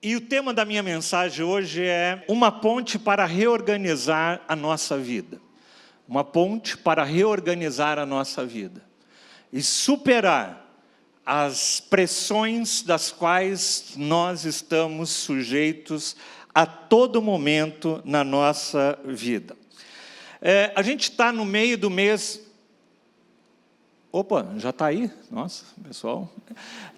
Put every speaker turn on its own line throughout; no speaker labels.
E o tema da minha mensagem hoje é uma ponte para reorganizar a nossa vida. Uma ponte para reorganizar a nossa vida. E superar as pressões das quais nós estamos sujeitos a todo momento na nossa vida. A gente está no meio do mês... Opa, já está aí? Nossa, pessoal.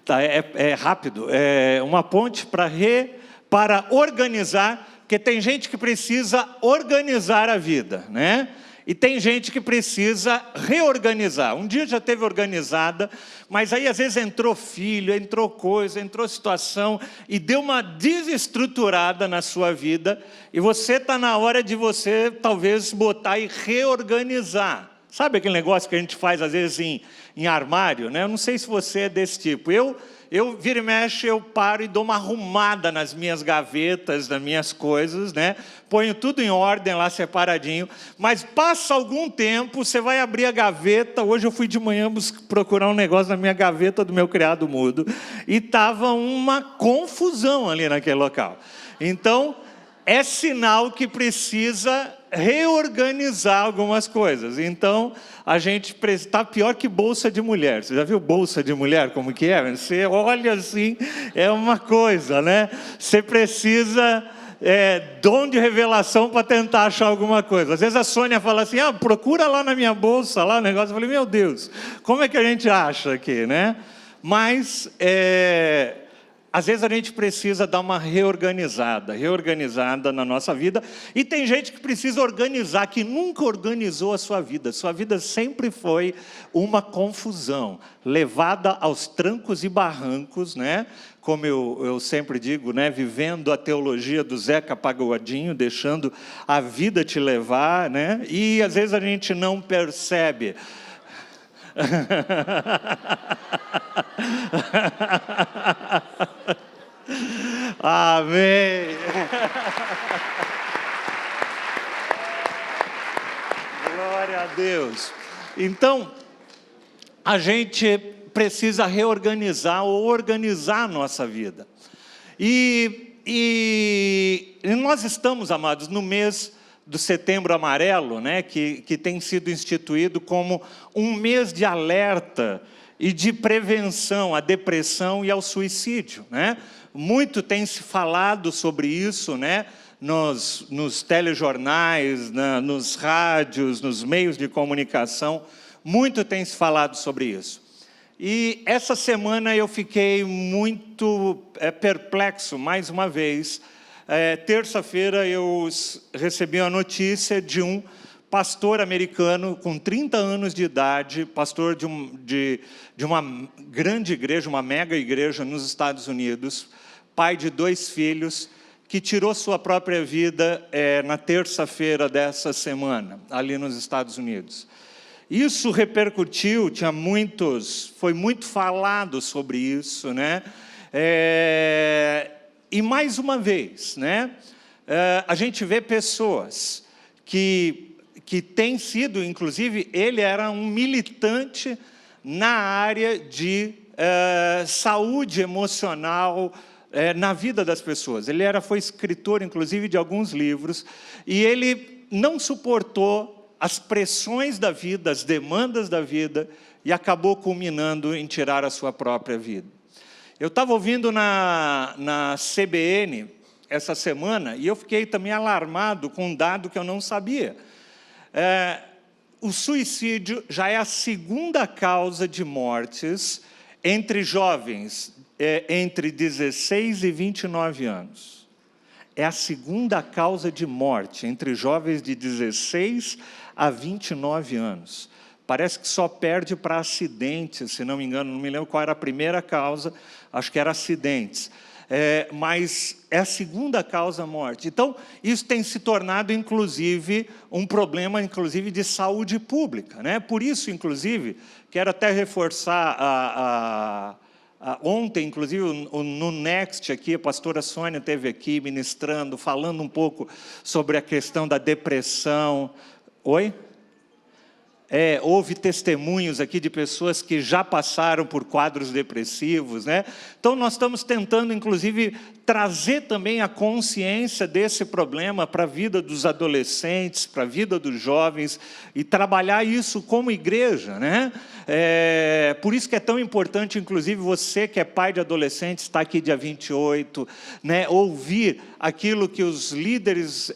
Tá, é rápido. É uma ponte para organizar, porque tem gente que precisa organizar a vida, né? E tem gente que precisa reorganizar. Um dia já teve organizada, mas aí às vezes entrou filho, entrou coisa, entrou situação e deu uma desestruturada na sua vida. E você está na hora de você talvez botar e reorganizar. Sabe aquele negócio que a gente faz às vezes em armário, né? Eu não sei se você é desse tipo. Eu vira e mexe, eu paro e dou uma arrumada nas minhas gavetas, nas minhas coisas, né? Ponho tudo em ordem lá, separadinho. Mas passa algum tempo, você vai abrir a gaveta. Hoje eu fui de manhã procurar um negócio na minha gaveta do meu criado mudo. E estava uma confusão ali naquele local. Então, é sinal que precisa reorganizar algumas coisas. Então, a gente está pior que bolsa de mulher. Você já viu bolsa de mulher, como que é? Você olha assim, é uma coisa, né? Você precisa dom de revelação para tentar achar alguma coisa. Às vezes a Sônia fala assim, procura lá na minha bolsa, lá o negócio. Eu falei, meu Deus, como é que a gente acha aqui, né? Mas... às vezes a gente precisa dar uma reorganizada na nossa vida. E tem gente que precisa organizar, que nunca organizou a sua vida. Sua vida sempre foi uma confusão, levada aos trancos e barrancos, né? Como eu sempre digo, né? Vivendo a teologia do Zeca Pagodinho, deixando a vida te levar, né? E às vezes a gente não percebe. Amém. Glória a Deus. Então, a gente precisa reorganizar ou organizar a nossa vida. E nós estamos, amados, no mês do Setembro Amarelo, né, que tem sido instituído como um mês de alerta e de prevenção à depressão e ao suicídio, né? Muito tem se falado sobre isso, né? Nos telejornais, nos rádios, nos meios de comunicação, muito tem se falado sobre isso. E essa semana eu fiquei muito perplexo, mais uma vez. Terça-feira eu recebi a notícia de um pastor americano com 30 anos de idade, pastor de uma grande igreja, uma mega igreja nos Estados Unidos, pai de 2 filhos, que tirou sua própria vida na terça-feira dessa semana, ali nos Estados Unidos. Isso repercutiu, foi muito falado sobre isso, né? E mais uma vez, né? A gente vê pessoas que têm sido, inclusive, ele era um militante na área de saúde emocional na vida das pessoas. Ele foi escritor, inclusive, de alguns livros, e ele não suportou as pressões da vida, as demandas da vida, e acabou culminando em tirar a sua própria vida. Eu estava ouvindo na CBN essa semana, e eu fiquei também alarmado com um dado que eu não sabia. O suicídio já é a segunda causa de mortes entre jovens entre 16 e 29 anos. É a segunda causa de morte entre jovens de 16 a 29 anos. Parece que só perde para acidentes, se não me engano, não me lembro qual era a primeira causa, acho que era acidentes. Mas é a segunda causa morte. Então, isso tem se tornado, inclusive, um problema, inclusive, de saúde pública, né? Por isso, inclusive, quero até reforçar, ontem, inclusive, no Next, aqui, a pastora Sônia esteve aqui ministrando, falando um pouco sobre a questão da depressão. Oi? Houve testemunhos aqui de pessoas que já passaram por quadros depressivos, né? Então, nós estamos tentando, inclusive, trazer também a consciência desse problema para a vida dos adolescentes, para a vida dos jovens, e trabalhar isso como igreja, né? Por isso que é tão importante, inclusive, você que é pai de adolescentes, está aqui dia 28, né? Ouvir aquilo que os líderes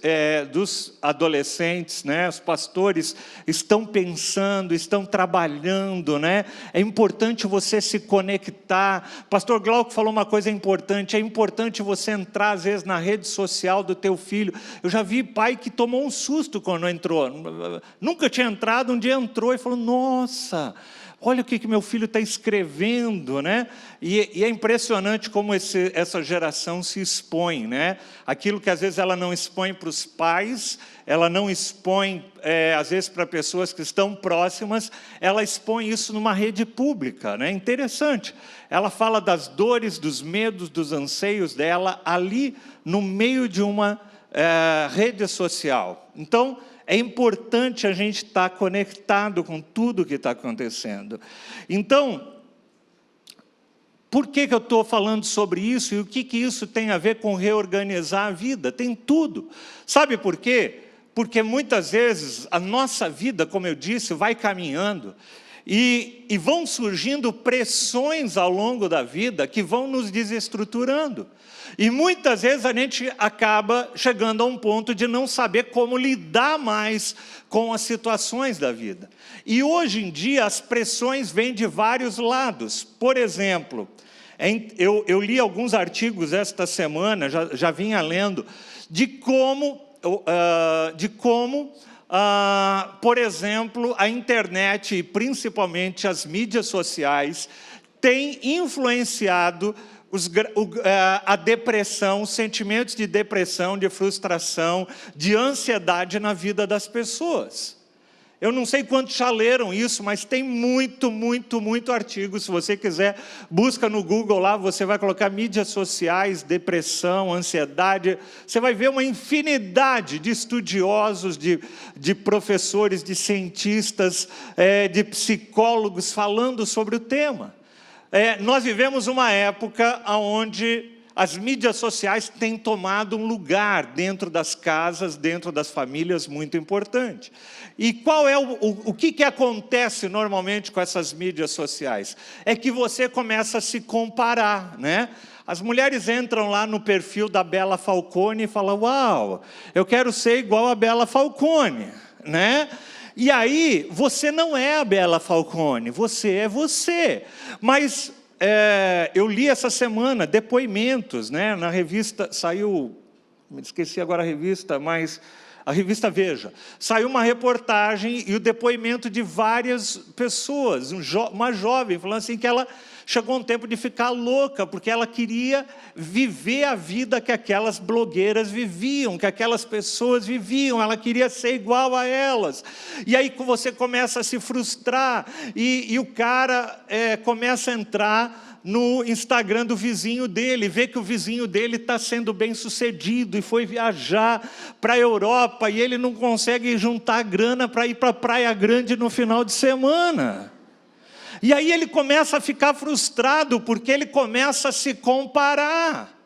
dos adolescentes, né? Os pastores estão pensando, estão trabalhando, né? É importante você se conectar. Pastor Glauco falou uma coisa importante, é importante você entrar às vezes na rede social do teu filho. Eu já vi pai que tomou um susto quando entrou, nunca tinha entrado, um dia entrou e falou, nossa, olha o que meu filho está escrevendo, né? E é impressionante como essa geração se expõe, né? Aquilo que às vezes ela não expõe para os pais, ela não expõe, às vezes, para pessoas que estão próximas, ela expõe isso numa rede pública, né? Interessante. Ela fala das dores, dos medos, dos anseios dela, ali no meio de uma rede social. Então, é importante a gente estar conectado com tudo que está acontecendo. Então, por que eu estou falando sobre isso e o que isso tem a ver com reorganizar a vida? Tem tudo. Sabe por quê? Porque muitas vezes a nossa vida, como eu disse, vai caminhando e vão surgindo pressões ao longo da vida que vão nos desestruturando. E muitas vezes a gente acaba chegando a um ponto de não saber como lidar mais com as situações da vida. E hoje em dia as pressões vêm de vários lados. Por exemplo, eu li alguns artigos esta semana, já vinha lendo, de como, por exemplo, a internet e principalmente as mídias sociais têm influenciado a depressão, os sentimentos de depressão, de frustração, de ansiedade na vida das pessoas. Eu não sei quantos já leram isso, mas tem muito artigo. Se você quiser, busca no Google lá, você vai colocar mídias sociais, depressão, ansiedade. Você vai ver uma infinidade de estudiosos, de professores, de cientistas, de psicólogos falando sobre o tema. Nós vivemos uma época onde as mídias sociais têm tomado um lugar dentro das casas, dentro das famílias, muito importante. E qual é o que acontece normalmente com essas mídias sociais? É que você começa a se comparar, né? As mulheres entram lá no perfil da Bela Falcone e falam, uau, eu quero ser igual a Bela Falcone, né? E aí, você não é a Bela Falcone, você é você. Mas eu li essa semana depoimentos, né? Na revista, saiu, me esqueci agora a revista, mas a revista Veja. Saiu uma reportagem e o depoimento de várias pessoas, uma jovem, falando assim que ela chegou um tempo de ficar louca, porque ela queria viver a vida que aquelas blogueiras viviam, que aquelas pessoas viviam, ela queria ser igual a elas. E aí você começa a se frustrar, e o cara começa a entrar no Instagram do vizinho dele, vê que o vizinho dele está sendo bem sucedido, e foi viajar para a Europa, e ele não consegue juntar grana para ir para a Praia Grande no final de semana. E aí ele começa a ficar frustrado, porque ele começa a se comparar.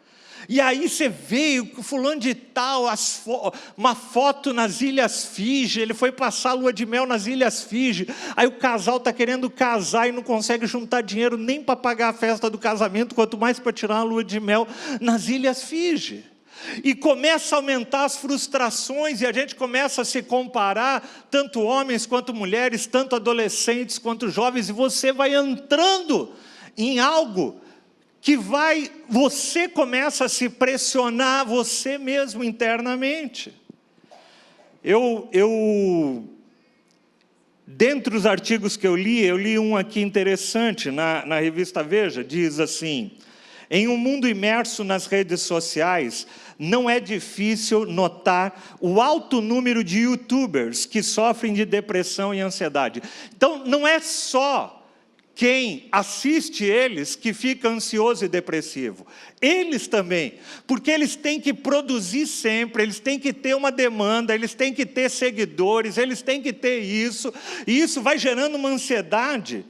E aí você vê o fulano de tal, uma foto nas Ilhas Fiji, ele foi passar a lua de mel nas Ilhas Fiji, aí o casal está querendo casar e não consegue juntar dinheiro nem para pagar a festa do casamento, quanto mais para tirar uma lua de mel nas Ilhas Fiji. E começa a aumentar as frustrações, e a gente começa a se comparar, tanto homens quanto mulheres, tanto adolescentes quanto jovens, e você vai entrando em algo que você começa a se pressionar você mesmo internamente. Dentre os artigos que eu li um aqui interessante, na revista Veja, diz assim: em um mundo imerso nas redes sociais, não é difícil notar o alto número de youtubers que sofrem de depressão e ansiedade. Então, não é só quem assiste eles que fica ansioso e depressivo. Eles também, porque eles têm que produzir sempre, eles têm que ter uma demanda, eles têm que ter seguidores, eles têm que ter isso, e isso vai gerando uma ansiedade.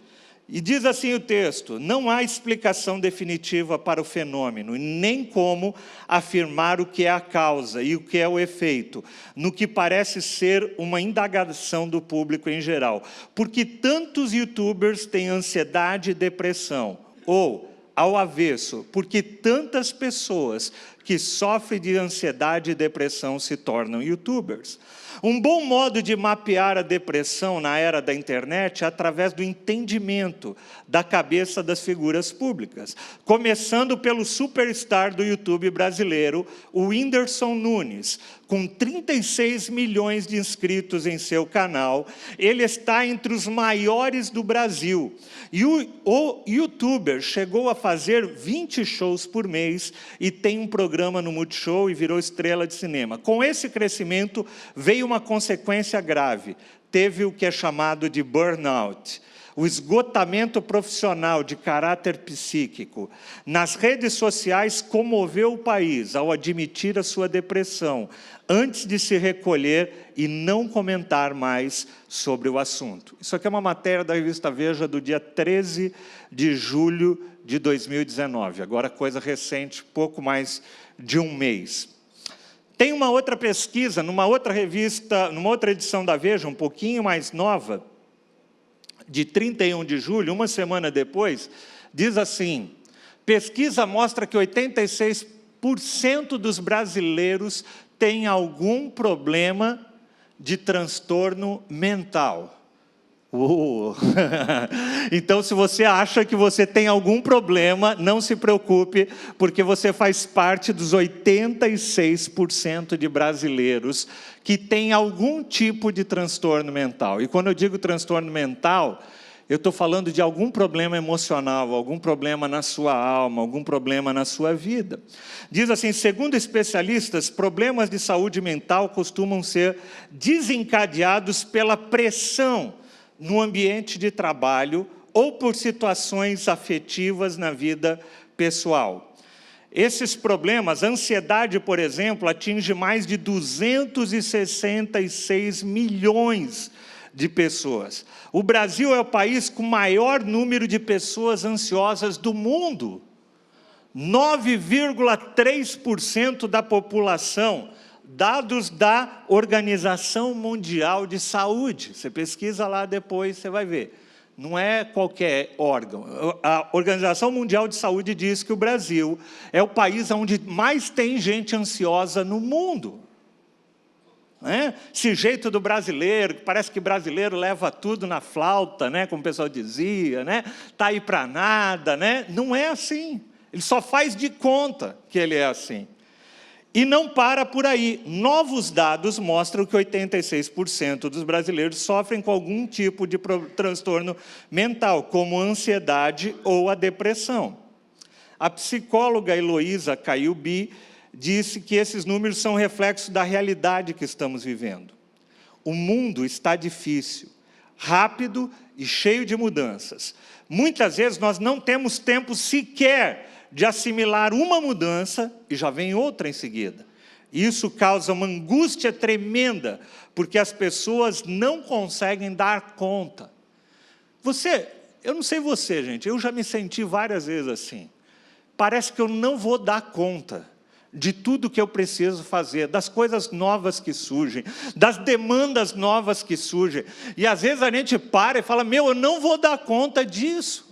E diz assim o texto: não há explicação definitiva para o fenômeno, nem como afirmar o que é a causa e o que é o efeito, no que parece ser uma indagação do público em geral. Porque tantos youtubers têm ansiedade e depressão, ou, ao avesso, porque tantas pessoas que sofrem de ansiedade e depressão se tornam youtubers. Um bom modo de mapear a depressão na era da internet é através do entendimento da cabeça das figuras públicas, começando pelo superstar do YouTube brasileiro, o Whindersson Nunes. Com 36 milhões de inscritos em seu canal, ele está entre os maiores do Brasil. E o youtuber chegou a fazer 20 shows por mês e tem um programa no Multishow e virou estrela de cinema. Com esse crescimento, veio uma consequência grave. Teve o que é chamado de burnout. O esgotamento profissional de caráter psíquico. Nas redes sociais, comoveu o país ao admitir a sua depressão, antes de se recolher e não comentar mais sobre o assunto. Isso aqui é uma matéria da revista Veja do dia 13 de julho de 2019. Agora, coisa recente, pouco mais de um mês. Tem uma outra pesquisa, numa outra revista, numa outra edição da Veja, um pouquinho mais nova, de 31 de julho, uma semana depois, diz assim: pesquisa mostra que 86% dos brasileiros têm algum problema de transtorno mental. Então, se você acha que você tem algum problema, não se preocupe, porque você faz parte dos 86% de brasileiros que têm algum tipo de transtorno mental. E quando eu digo transtorno mental, eu estou falando de algum problema emocional, algum problema na sua alma, algum problema na sua vida. Diz assim, segundo especialistas, problemas de saúde mental costumam ser desencadeados pela pressão no ambiente de trabalho ou por situações afetivas na vida pessoal. Esses problemas, a ansiedade, por exemplo, atinge mais de 266 milhões de pessoas. O Brasil é o país com maior número de pessoas ansiosas do mundo. 9,3% da população. Dados da Organização Mundial de Saúde. Você pesquisa lá depois, você vai ver. Não é qualquer órgão. A Organização Mundial de Saúde diz que o Brasil é o país onde mais tem gente ansiosa no mundo. Esse jeito do brasileiro, parece que brasileiro leva tudo na flauta, como o pessoal dizia, está aí para nada, não é assim. Ele só faz de conta que ele é assim. E não para por aí. Novos dados mostram que 86% dos brasileiros sofrem com algum tipo de transtorno mental, como a ansiedade ou a depressão. A psicóloga Heloísa Caiubi disse que esses números são reflexo da realidade que estamos vivendo. O mundo está difícil, rápido e cheio de mudanças. Muitas vezes nós não temos tempo sequer de assimilar uma mudança e já vem outra em seguida. Isso causa uma angústia tremenda, porque as pessoas não conseguem dar conta. Eu não sei você, gente, eu já me senti várias vezes assim. Parece que eu não vou dar conta de tudo que eu preciso fazer, das coisas novas que surgem, das demandas novas que surgem. E às vezes a gente para e fala, eu não vou dar conta disso.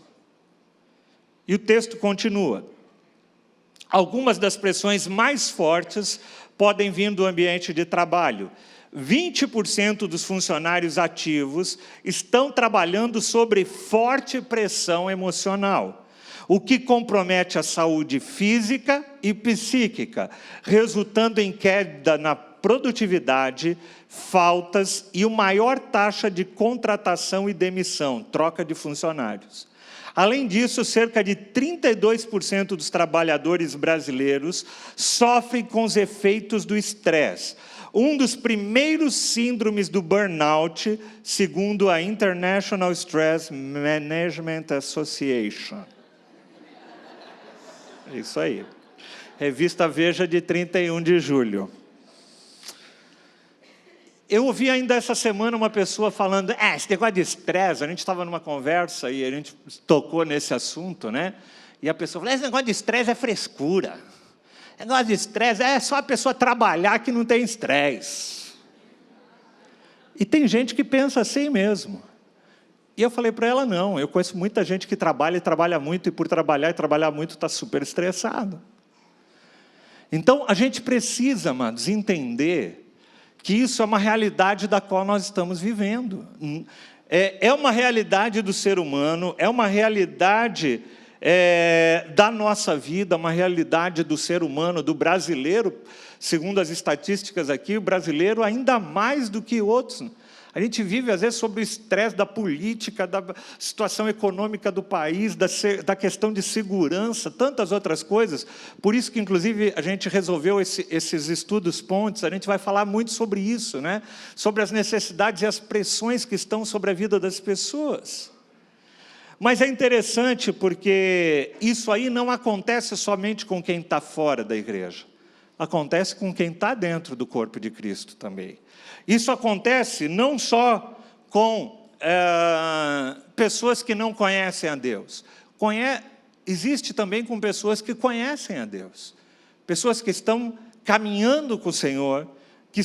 E o texto continua. Algumas das pressões mais fortes podem vir do ambiente de trabalho. 20% dos funcionários ativos estão trabalhando sob forte pressão emocional, o que compromete a saúde física e psíquica, resultando em queda na produtividade, faltas e uma maior taxa de contratação e demissão, troca de funcionários. Além disso, cerca de 32% dos trabalhadores brasileiros sofrem com os efeitos do estresse. Um dos primeiros síndromes do burnout, segundo a International Stress Management Association. É isso aí. Revista Veja de 31 de julho. Eu ouvi ainda essa semana uma pessoa falando, esse negócio de estresse, a gente estava numa conversa e a gente tocou nesse assunto, né? E a pessoa falou, esse negócio de estresse é frescura. Negócio de estresse é só a pessoa trabalhar que não tem estresse. E tem gente que pensa assim mesmo. E eu falei para ela, não, eu conheço muita gente que trabalha e trabalha muito, e por trabalhar e trabalhar muito está super estressado. Então, a gente precisa, amados, entender que isso é uma realidade da qual nós estamos vivendo. É uma realidade do ser humano, é uma realidade da nossa vida, uma realidade do ser humano, do brasileiro. Segundo as estatísticas aqui, o brasileiro ainda mais do que outros. A gente vive, às vezes, sob o estresse da política, da situação econômica do país, da questão de segurança, tantas outras coisas. Por isso que, inclusive, a gente resolveu esses estudos pontes, a gente vai falar muito sobre isso, né? Sobre as necessidades e as pressões que estão sobre a vida das pessoas. Mas é interessante porque isso aí não acontece somente com quem está fora da igreja. Acontece com quem está dentro do corpo de Cristo também. Isso acontece não só com pessoas que não conhecem a Deus. Existe também com pessoas que conhecem a Deus. Pessoas que estão caminhando com o Senhor, que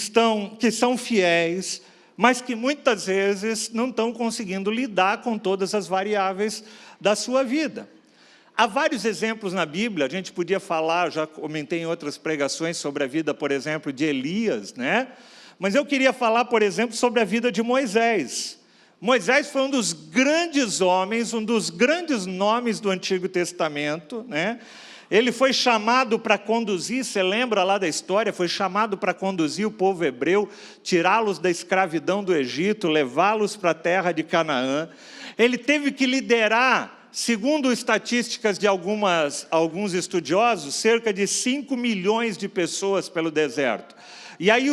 são fiéis, mas que muitas vezes não estão conseguindo lidar com todas as variáveis da sua vida. Há vários exemplos na Bíblia, a gente podia falar, já comentei em outras pregações sobre a vida, por exemplo, de Elias, né? Mas eu queria falar, por exemplo, sobre a vida de Moisés. Moisés foi um dos grandes homens, um dos grandes nomes do Antigo Testamento, né? Ele foi chamado para conduzir, você lembra lá da história, foi chamado para conduzir o povo hebreu, tirá-los da escravidão do Egito, levá-los para a terra de Canaã. Ele teve que liderar, segundo estatísticas de alguns estudiosos, cerca de 5 milhões de pessoas pelo deserto. E aí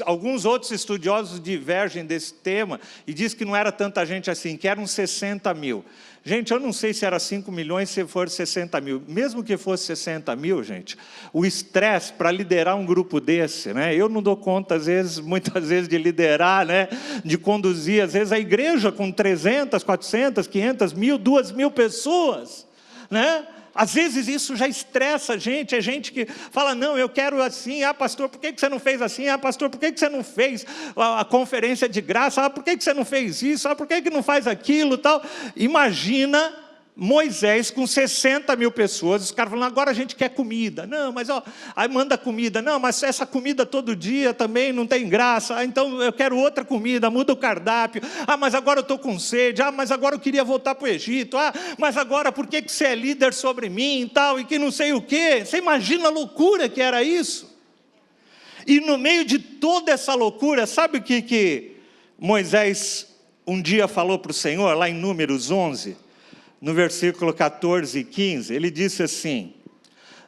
alguns outros estudiosos divergem desse tema e dizem que não era tanta gente assim, que eram 60 mil. Gente, eu não sei se era 5 milhões, se for 60 mil. Mesmo que fosse 60 mil, gente, o estresse para liderar um grupo desse, né? Eu não dou conta, muitas vezes, de liderar, né? De conduzir, às vezes, a igreja com 300, 400, 500, 1.000, 2.000 pessoas, né? Às vezes isso já estressa a gente, é gente que fala, não, eu quero assim, pastor, por que você não fez assim? Pastor, por que você não fez a conferência de graça? Por que você não fez isso? Por que não faz aquilo? Tal. Imagina Moisés com 60 mil pessoas, os caras falando, agora a gente quer comida. Não, mas aí manda comida. Não, mas essa comida todo dia também não tem graça. Então eu quero outra comida, muda o cardápio. Mas agora eu estou com sede. Mas agora eu queria voltar para o Egito. Mas agora por que você é líder sobre mim e tal, e que não sei o quê. Você imagina a loucura que era isso? E no meio de toda essa loucura, sabe o que Moisés um dia falou para o Senhor, lá em Números 11? No versículo 14 e 15, ele disse assim,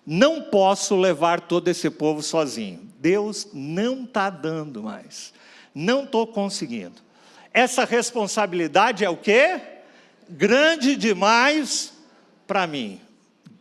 não posso levar todo esse povo sozinho. Deus não está dando mais. Não estou conseguindo. Essa responsabilidade é o quê? Grande demais para mim.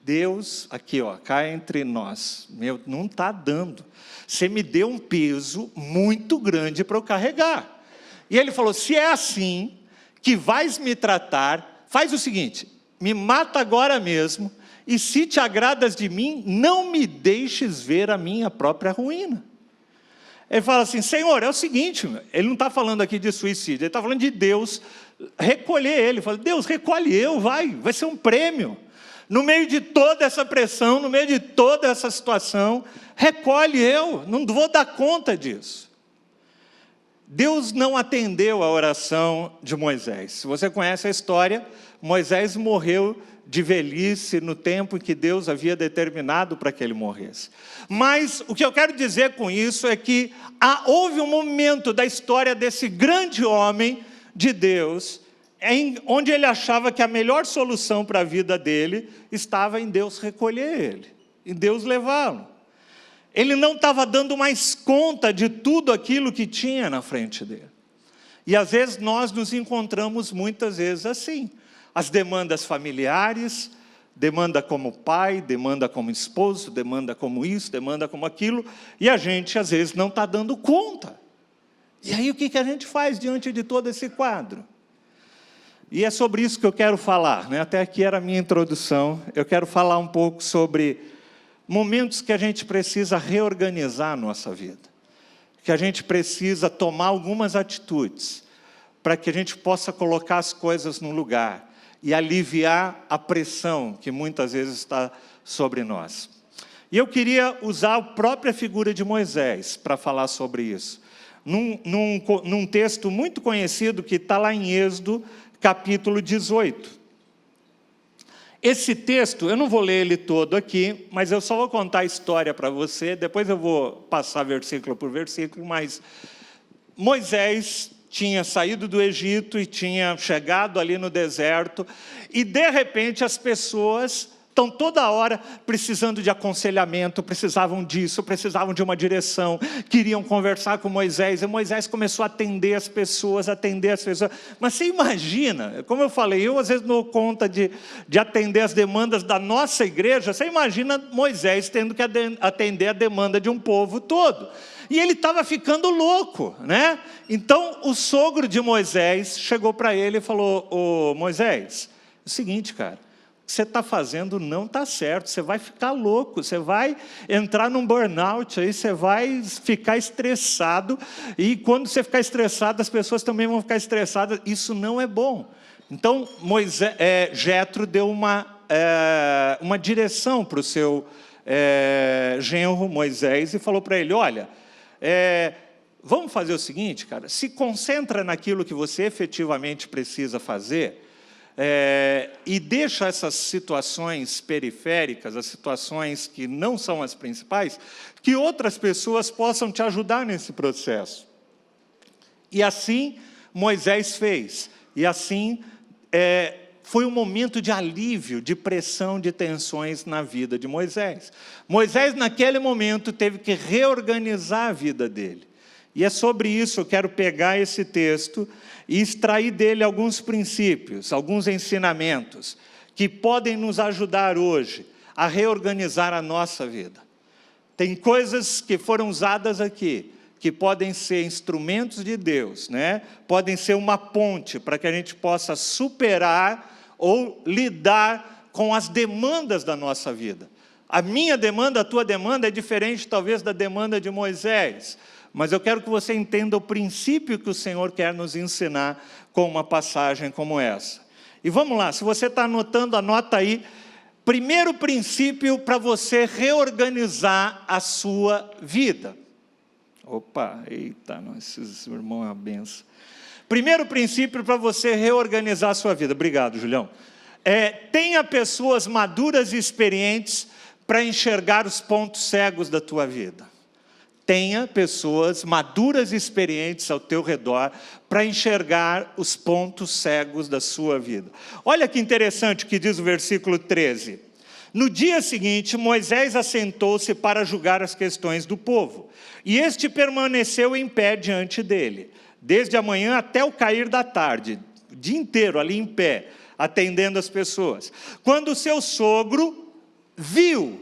Deus, aqui cá entre nós, não está dando. Você me deu um peso muito grande para eu carregar. E ele falou, se é assim que vais me tratar, faz o seguinte, me mata agora mesmo, e se te agradas de mim, não me deixes ver a minha própria ruína. Ele fala assim, Senhor, é o seguinte, ele não está falando aqui de suicídio, ele está falando de Deus recolher ele. Ele fala, Deus, recolhe eu, vai ser um prêmio. No meio de toda essa pressão, no meio de toda essa situação, recolhe eu, não vou dar conta disso. Deus não atendeu a oração de Moisés. Se você conhece a história, Moisés morreu de velhice no tempo em que Deus havia determinado para que ele morresse. Mas o que eu quero dizer com isso é que houve um momento da história desse grande homem de Deus, onde ele achava que a melhor solução para a vida dele estava em Deus recolher ele, em Deus levá-lo. Ele não estava dando mais conta de tudo aquilo que tinha na frente dele. E às vezes nós nos encontramos muitas vezes assim. As demandas familiares, demanda como pai, demanda como esposo, demanda como isso, demanda como aquilo. E a gente às vezes não está dando conta. E aí o que a gente faz diante de todo esse quadro? E é sobre isso que eu quero falar, né? Até aqui era a minha introdução. Eu quero falar um pouco sobre momentos que a gente precisa reorganizar a nossa vida. Que a gente precisa tomar algumas atitudes para que a gente possa colocar as coisas no lugar e aliviar a pressão que muitas vezes está sobre nós. E eu queria usar a própria figura de Moisés para falar sobre isso. Num texto muito conhecido que está lá em Êxodo, capítulo 18. Esse texto, eu não vou ler ele todo aqui, mas eu só vou contar a história para você, depois eu vou passar versículo por versículo, mas Moisés tinha saído do Egito e tinha chegado ali no deserto, e de repente as pessoas estão toda hora precisando de aconselhamento, precisavam disso, precisavam de uma direção, queriam conversar com Moisés, e Moisés começou a atender as pessoas, Mas você imagina, como eu falei, eu às vezes dou conta de atender as demandas da nossa igreja, você imagina Moisés tendo que atender a demanda de um povo todo. E ele estava ficando louco, né? Então o sogro de Moisés chegou para ele e falou: ô Moisés, é o seguinte, cara, o que você está fazendo não está certo, você vai ficar louco, você vai entrar num burnout, aí você vai ficar estressado, e quando você ficar estressado, as pessoas também vão ficar estressadas, isso não é bom. Então, Jetro deu uma direção para o seu genro Moisés, e falou para ele: olha, vamos fazer o seguinte, cara, se concentra naquilo que você efetivamente precisa fazer, e deixa essas situações periféricas, as situações que não são as principais, que outras pessoas possam te ajudar nesse processo. E assim Moisés fez. E assim foi um momento de alívio, de pressão, de tensões na vida de Moisés. Moisés, naquele momento, teve que reorganizar a vida dele. E é sobre isso que eu quero pegar esse texto e extrair dele alguns princípios, alguns ensinamentos, que podem nos ajudar hoje a reorganizar a nossa vida. Tem coisas que foram usadas aqui, que podem ser instrumentos de Deus, né? Podem ser uma ponte para que a gente possa superar ou lidar com as demandas da nossa vida. A minha demanda, a tua demanda é diferente talvez da demanda de Moisés, mas eu quero que você entenda o princípio que o Senhor quer nos ensinar com uma passagem como essa. E vamos lá, se você está anotando, anota aí. Primeiro princípio para você reorganizar a sua vida. Opa, eita, esses irmãos é uma benção. Primeiro princípio para você reorganizar a sua vida. Obrigado, Julião. Tenha pessoas maduras e experientes para enxergar os pontos cegos da tua vida. Tenha pessoas maduras e experientes ao teu redor para enxergar os pontos cegos da sua vida. Olha que interessante o que diz o versículo 13. No dia seguinte, Moisés assentou-se para julgar as questões do povo, e este permaneceu em pé diante dele, desde a manhã até o cair da tarde, o dia inteiro ali em pé, atendendo as pessoas. Quando o seu sogro viu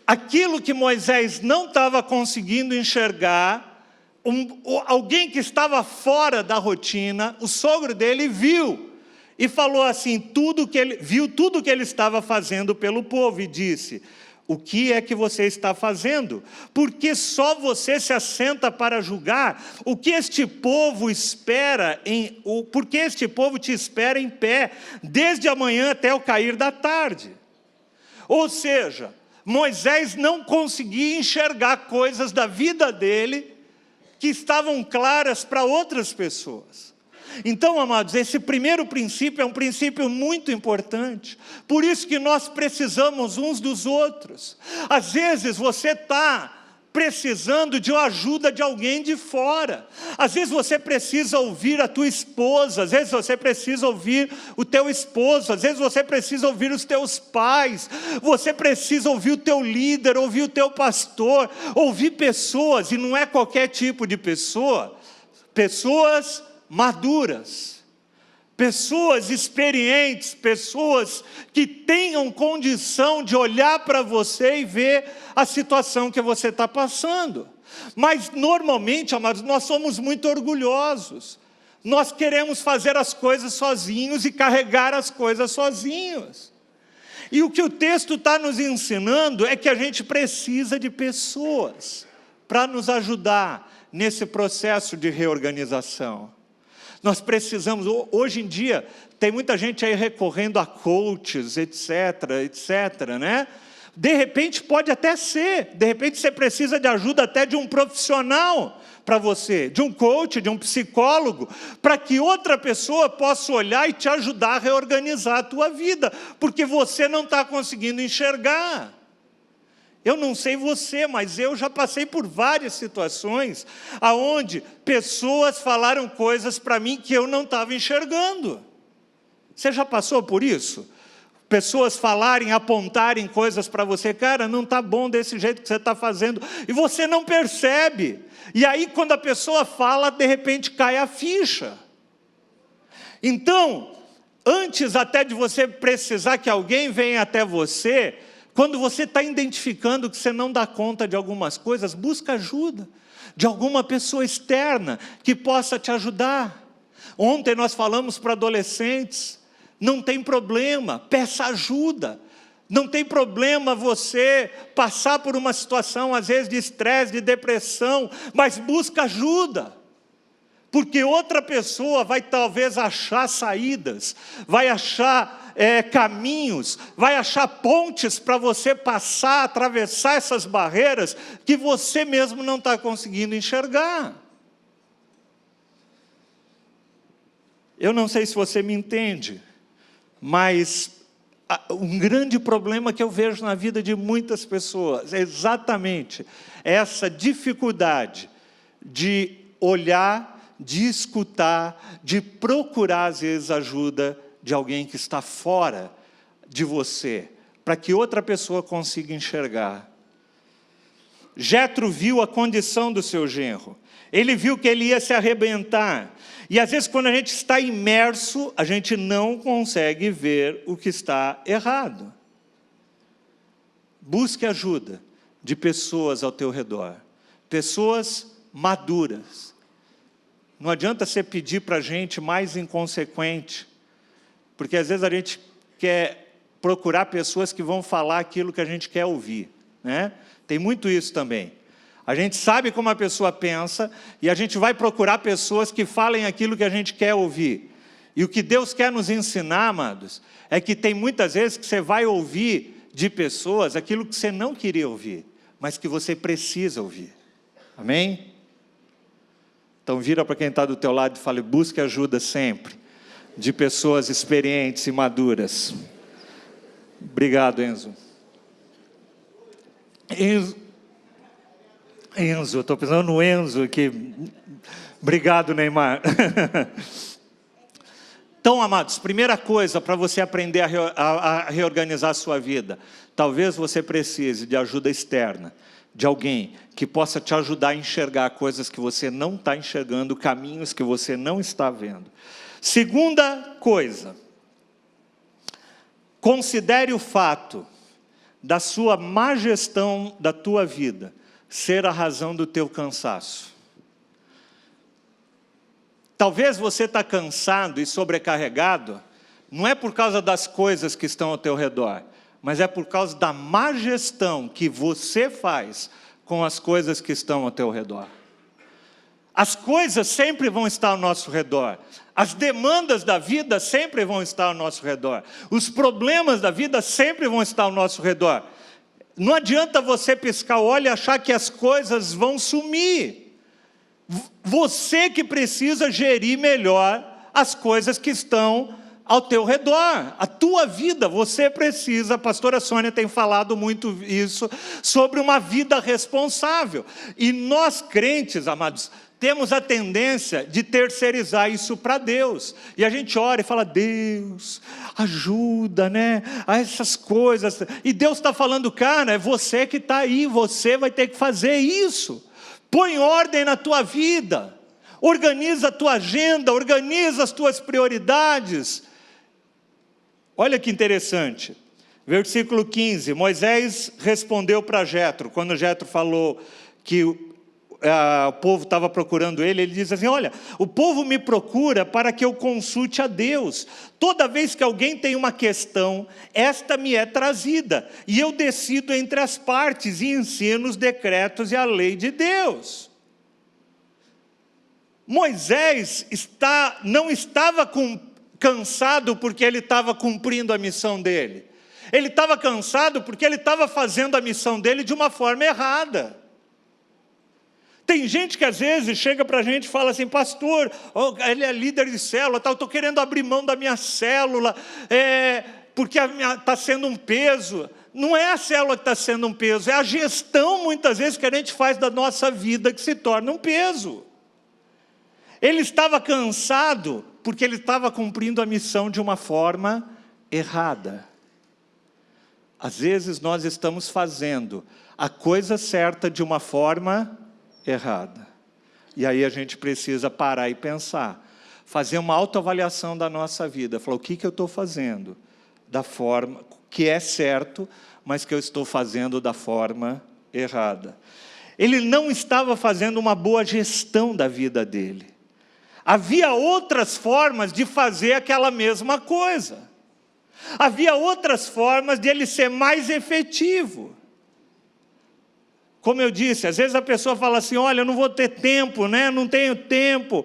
aquilo que Moisés não estava conseguindo enxergar, alguém que estava fora da rotina, o sogro dele viu, e falou assim, viu tudo que ele estava fazendo pelo povo, e disse: o que é que você está fazendo? Porque só você se assenta para julgar? O que este povo espera, porque este povo te espera em pé, desde a manhã até o cair da tarde? Ou seja, Moisés não conseguia enxergar coisas da vida dele que estavam claras para outras pessoas. Então, amados, esse primeiro princípio é um princípio muito importante. Por isso que nós precisamos uns dos outros. Às vezes você está precisando de uma ajuda de alguém de fora. Às vezes você precisa ouvir a tua esposa, às vezes você precisa ouvir o teu esposo, às vezes você precisa ouvir os teus pais, você precisa ouvir o teu líder, ouvir o teu pastor, ouvir pessoas, e não é qualquer tipo de pessoa, pessoas maduras, Pessoas experientes, pessoas que tenham condição de olhar para você e ver a situação que você está passando. Mas normalmente, amados, nós somos muito orgulhosos. Nós queremos fazer as coisas sozinhos e carregar as coisas sozinhos. E o que o texto está nos ensinando é que a gente precisa de pessoas para nos ajudar nesse processo de reorganização. Nós precisamos, hoje em dia, tem muita gente aí recorrendo a coaches, etc, né? De repente pode até ser, de repente você precisa de ajuda até de um profissional para você, de um coach, de um psicólogo, para que outra pessoa possa olhar e te ajudar a reorganizar a tua vida, porque você não está conseguindo enxergar. Eu não sei você, mas eu já passei por várias situações onde pessoas falaram coisas para mim que eu não estava enxergando. Você já passou por isso? Pessoas falarem, apontarem coisas para você, cara, não está bom desse jeito que você está fazendo, e você não percebe. E aí, quando a pessoa fala, de repente cai a ficha. Então, antes até de você precisar que alguém venha até você, quando você está identificando que você não dá conta de algumas coisas, busca ajuda de alguma pessoa externa que possa te ajudar. Ontem nós falamos para adolescentes, não tem problema, peça ajuda. Não tem problema você passar por uma situação, às vezes, de estresse, de depressão, mas busca ajuda. Porque outra pessoa vai talvez achar saídas, vai achar caminhos, vai achar pontes para você passar, atravessar essas barreiras que você mesmo não está conseguindo enxergar. Eu não sei se você me entende, mas um grande problema que eu vejo na vida de muitas pessoas é exatamente essa dificuldade de olhar, de escutar, de procurar às vezes ajuda de alguém que está fora de você, para que outra pessoa consiga enxergar. Jetro viu a condição do seu genro, ele viu que ele ia se arrebentar, e às vezes quando a gente está imerso, a gente não consegue ver o que está errado. Busque ajuda de pessoas ao teu redor, pessoas maduras. Não adianta você pedir para gente mais inconsequente, porque às vezes a gente quer procurar pessoas que vão falar aquilo que a gente quer ouvir, né? Tem muito isso também. A gente sabe como a pessoa pensa e a gente vai procurar pessoas que falem aquilo que a gente quer ouvir. E o que Deus quer nos ensinar, amados, é que tem muitas vezes que você vai ouvir de pessoas aquilo que você não queria ouvir, mas que você precisa ouvir. Amém? Então vira para quem está do teu lado e fala, busque ajuda sempre de pessoas experientes e maduras. Obrigado, Enzo. Enzo, estou pensando no Enzo aqui. Obrigado, Neymar. Então, amados, primeira coisa para você aprender a reorganizar a sua vida, talvez você precise de ajuda externa, de alguém que possa te ajudar a enxergar coisas que você não está enxergando, caminhos que você não está vendo. Segunda coisa, considere o fato da sua má gestão da tua vida ser a razão do teu cansaço. Talvez você está cansado e sobrecarregado, não é por causa das coisas que estão ao teu redor, mas é por causa da má gestão que você faz com as coisas que estão ao teu redor. As coisas sempre vão estar ao nosso redor. As demandas da vida sempre vão estar ao nosso redor. Os problemas da vida sempre vão estar ao nosso redor. Não adianta você piscar o olho e achar que as coisas vão sumir. Você que precisa gerir melhor as coisas que estão ao teu redor. A tua vida, você precisa, a pastora Sônia tem falado muito isso, sobre uma vida responsável. E nós crentes, amados, temos a tendência de terceirizar isso para Deus. E a gente ora e fala, Deus, ajuda, né, a essas coisas. E Deus está falando, cara, é você que está aí, você vai ter que fazer isso. Põe ordem na tua vida. Organiza a tua agenda, organiza as tuas prioridades. Olha que interessante. Versículo 15, Moisés respondeu para Jetro, quando Jetro falou que o povo estava procurando ele, ele diz assim, olha, o povo me procura para que eu consulte a Deus. Toda vez que alguém tem uma questão, esta me é trazida, e eu decido entre as partes e ensino os decretos e a lei de Deus. Moisés não estava cansado porque ele estava cumprindo a missão dele. Ele estava cansado porque ele estava fazendo a missão dele de uma forma errada. Tem gente que às vezes chega para a gente e fala assim, pastor, ele é líder de célula, eu estou querendo abrir mão da minha célula, porque está sendo um peso. Não é a célula que está sendo um peso, é a gestão muitas vezes que a gente faz da nossa vida que se torna um peso. Ele estava cansado porque ele estava cumprindo a missão de uma forma errada. Às vezes nós estamos fazendo a coisa certa de uma forma errada. E aí a gente precisa parar e pensar, fazer uma autoavaliação da nossa vida, falar o que eu estou fazendo da forma que é certo, mas que eu estou fazendo da forma errada. Ele não estava fazendo uma boa gestão da vida dele. Havia outras formas de fazer aquela mesma coisa. Havia outras formas de ele ser mais efetivo. Como eu disse, às vezes a pessoa fala assim, olha, eu não vou ter tempo, né? Não tenho tempo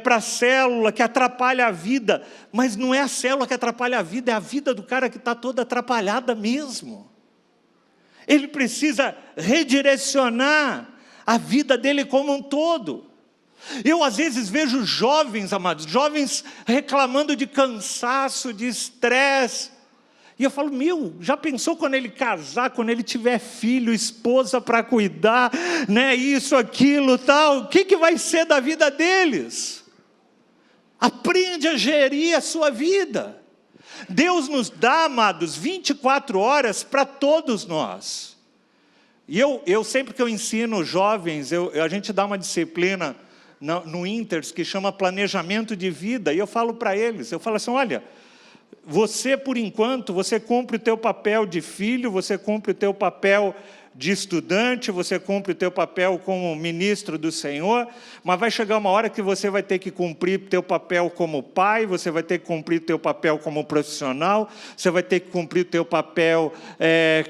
para a célula, que atrapalha a vida. Mas não é a célula que atrapalha a vida, é a vida do cara que está toda atrapalhada mesmo. Ele precisa redirecionar a vida dele como um todo. Eu às vezes vejo jovens, amados, jovens reclamando de cansaço, de estresse. E eu falo, já pensou quando ele casar, quando ele tiver filho, esposa para cuidar, né, isso, aquilo, tal, o que vai ser da vida deles? Aprende a gerir a sua vida. Deus nos dá, amados, 24 horas para todos nós. E eu sempre que eu ensino jovens, a gente dá uma disciplina no Inters que chama planejamento de vida, e eu falo para eles, eu falo assim, olha, você por enquanto, você cumpre o teu papel de filho, você cumpre o teu papel de estudante, você cumpre o teu papel como ministro do Senhor, mas vai chegar uma hora que você vai ter que cumprir o teu papel como pai, você vai ter que cumprir o teu papel como profissional, você vai ter que cumprir o teu papel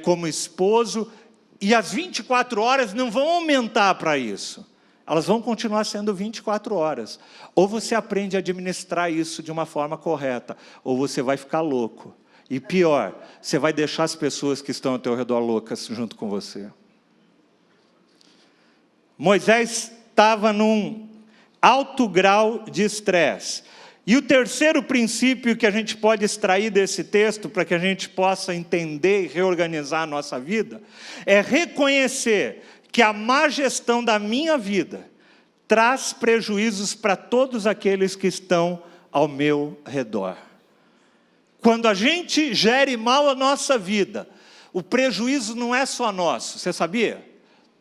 como esposo, e as 24 horas não vão aumentar para isso. Elas vão continuar sendo 24 horas. Ou você aprende a administrar isso de uma forma correta, ou você vai ficar louco. E pior, você vai deixar as pessoas que estão ao teu redor loucas junto com você. Moisés estava num alto grau de estresse. E o terceiro princípio que a gente pode extrair desse texto, para que a gente possa entender e reorganizar a nossa vida, é reconhecer que a má gestão da minha vida traz prejuízos para todos aqueles que estão ao meu redor. Quando a gente gere mal a nossa vida, o prejuízo não é só nosso, você sabia?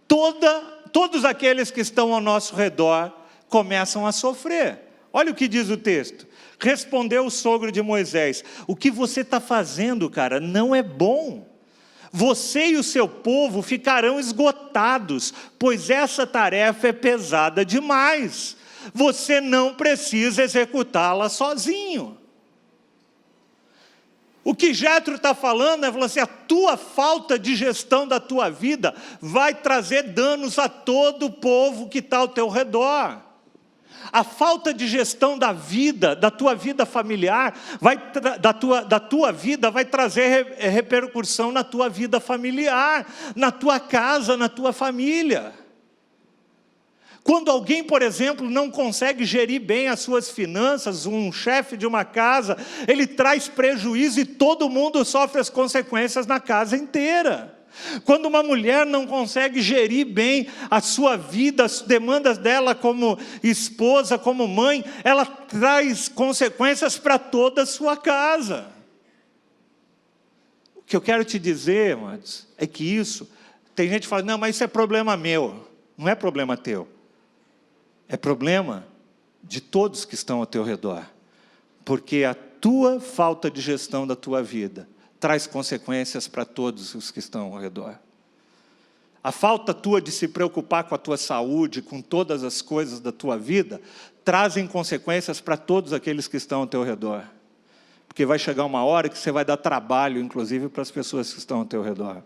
Todos aqueles que estão ao nosso redor começam a sofrer. Olha o que diz o texto. Respondeu o sogro de Moisés, o que você está fazendo, cara, não é bom. Você e o seu povo ficarão esgotados, pois essa tarefa é pesada demais. Você não precisa executá-la sozinho. O que Jetro está falando é assim, a tua falta de gestão da tua vida vai trazer danos a todo o povo que está ao teu redor. A falta de gestão da vida, da tua vida familiar, da tua vida vai trazer repercussão na tua vida familiar, na tua casa, na tua família. Quando alguém, por exemplo, não consegue gerir bem as suas finanças, um chefe de uma casa, ele traz prejuízo e todo mundo sofre as consequências na casa inteira. Quando uma mulher não consegue gerir bem a sua vida, as demandas dela como esposa, como mãe, ela traz consequências para toda a sua casa. O que eu quero te dizer, amados, é que tem gente que fala, não, mas isso é problema meu. Não é problema teu. é problema de todos que estão ao teu redor, porque a tua falta de gestão da tua vida traz consequências para todos os que estão ao redor. A falta tua de se preocupar com a tua saúde, com todas as coisas da tua vida, trazem consequências para todos aqueles que estão ao teu redor. Porque vai chegar uma hora que você vai dar trabalho, inclusive, para as pessoas que estão ao teu redor.